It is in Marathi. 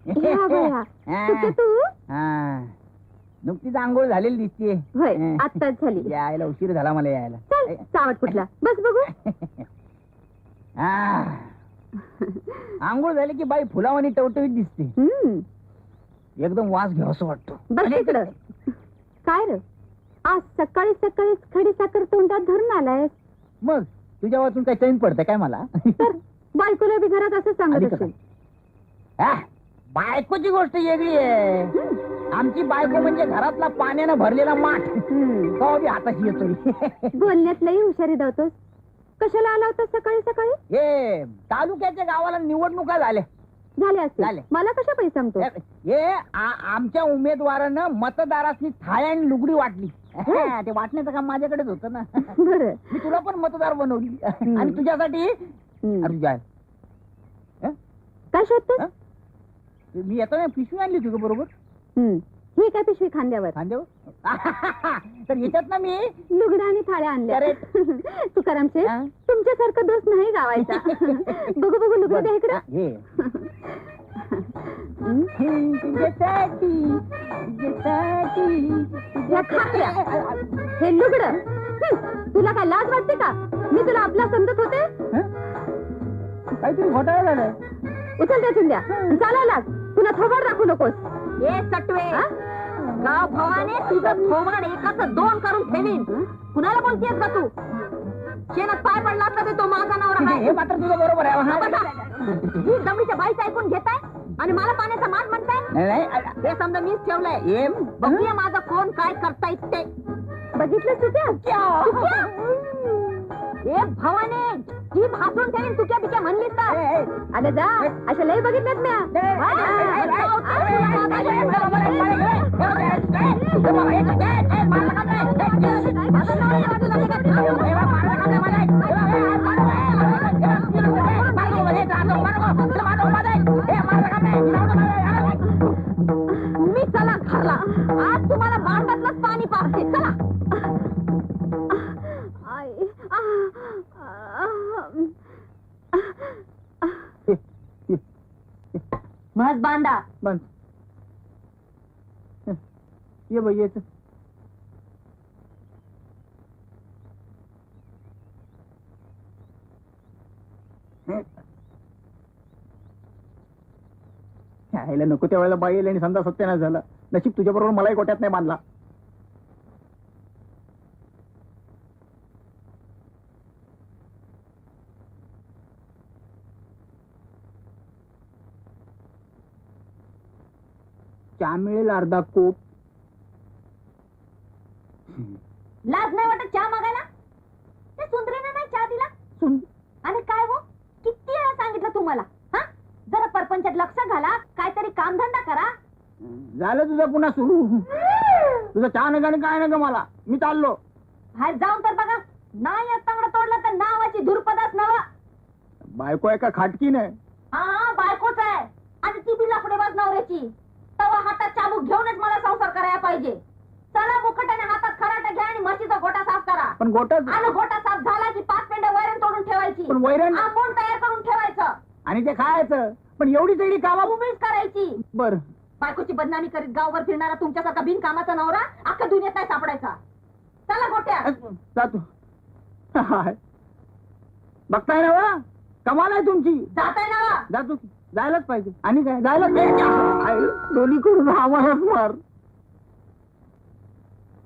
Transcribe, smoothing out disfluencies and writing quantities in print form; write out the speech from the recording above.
ह्या बया, सुके तू नुकतीच आंघोळ झालेली दिसतीये. होय, आत्ताच झाली. यायला उशीर झाला मला यायला. चल चावट कुठला, बस बघू. आंघोळ झाली की बाई फुलावानी टवटवीत दिसते. एकदम वास घ्यावा असं वाटतो. बस इकडं. काय र, आज सकाळी सकाळीच खडी साखर तोंडात धरून आलाय. मग तुझ्या वाचून काय चैन पडतं काय मला? तर बायकोला बी घरात असं सांगत असेल. बायकोची गोष्ट वेगळी आहे. आमची बायको म्हणजे घरातला पाण्यानं भरलेला माठ. तो बी हाताशी येतोय. बोलण्यात लई हुशारी दावतोस. कशाला आला होता सकाळी सकाळी? हे तालुक्याच्या गावाला निवडणुका झाल्या. झाले असते. झाले. मला कशा पैसे सांगतो? हे आमच्या उमेदवारानं मतदारांनी थाळी आणि लुगडी वाटली. ते वाटण्याचं काम माझ्याकडेच होतं ना. बरं, मी तुला पण मतदार बनवली आणि तुझ्यासाठी तुझ्या काय शोधतोस? मी येतो ना, पिशवी आणली तुझं बरोबर. ही काय पिशवी खांद्यावर? खांद्यावर तर याच्यात ना मी लुगडा आणि थाळ्या आणल्या. तुकाराम शेठ, तुमच्यासारखा दोस्त नाही गावायचा. बघू बघू लुगडा द्या इकडे. हे लुगड तुला काय लाज वाटते का? मी तुला आपला समजत होते. काहीतरी घोटाळा झालाय. उचल त्यातून द्या, चालायला तुला थोबाड राखू नकोस. ए सटवे, गाव भवाने तुझं थोबाड एकाच दोन करून ठेवीन. कुणाला बोलतेस का तू? शेणात पाय पडला तर तो माझा नवरा आहे. हे मात्र तुझं बरोबर आहे. ही जमिनीच्या बाईच ऐकून घेताय आणि मला पाण्याचा माग म्हणताय. हे समजा मीच ठेवलंय. बघूया माझा कोण काय करतायत ते. बघितलं तुझ्या? ए भवाने, ही भासून ठेवीन तुक्या बिक्या म्हणलीस तर. अगं जा, अशा लई बघितल्यात म्या. तुम्ही चला घरला. आज तुम्हाला भांड्यातलंच पाणी पाहते. चला. मज बांधा. बंद. ये बाई येत. यायला नको त्या वेळेला बाई येईल आणि समजा सत्यानाश झाला. नशीब तुझ्या बरोबर मलाही गोट्यात नाही बांधला. चहा मिळेल अर्धा कोप. लाज नाही वाटत चहा मागायला? ते सुंदरीने नाही चहा दिला. आणि काय हो, किती वेळा सांगितलं तुम्हाला? जरा परपंचात लक्ष घाला, काहीतरी कामधंदा करा. झालं तुझं पुन्हा सुरू. तुझं चहा नका आणि काय नका मला. मी चाललो. बाहेर जाऊन तर बघा. नाही तांगडा तोडला तर नावाची धुरपदाच नवा. बायको आहे का खाटकी नाही? हा, बायकोच आहे. आणि ती बी लाकडेबाज नवऱ्याची. तवा हातात चाबूक घेऊनच मला संसार करायला पाहिजे. चला मुखटाने हातात खराटा घ्या आणि म्हशीचा गोटा साफ करा. पण गोटाच. आणि गोटा साफ झाला की 5 पेंड्या वैरण तोडून ठेवायची. पण वैरण आपण तयार करून ठेवायचं आणि ते खायचं. पण एवढी सगळी कामा उभीच करायची. बर. बायकोची बदनामी करीत गावभर फिरणारा तुमच्यासारखा बिनकामाचा नवरा अख्ख्या दुनियेत नाही सापडायचा. चला गोट्या. जातो. बघताय ना वा, कमाल आहे तुमची. जाताय ना? जातो. जायलाच पाहिजे. आणि काय जायलाच पाहिजे. दोन्ही करून आम्हालाच मार.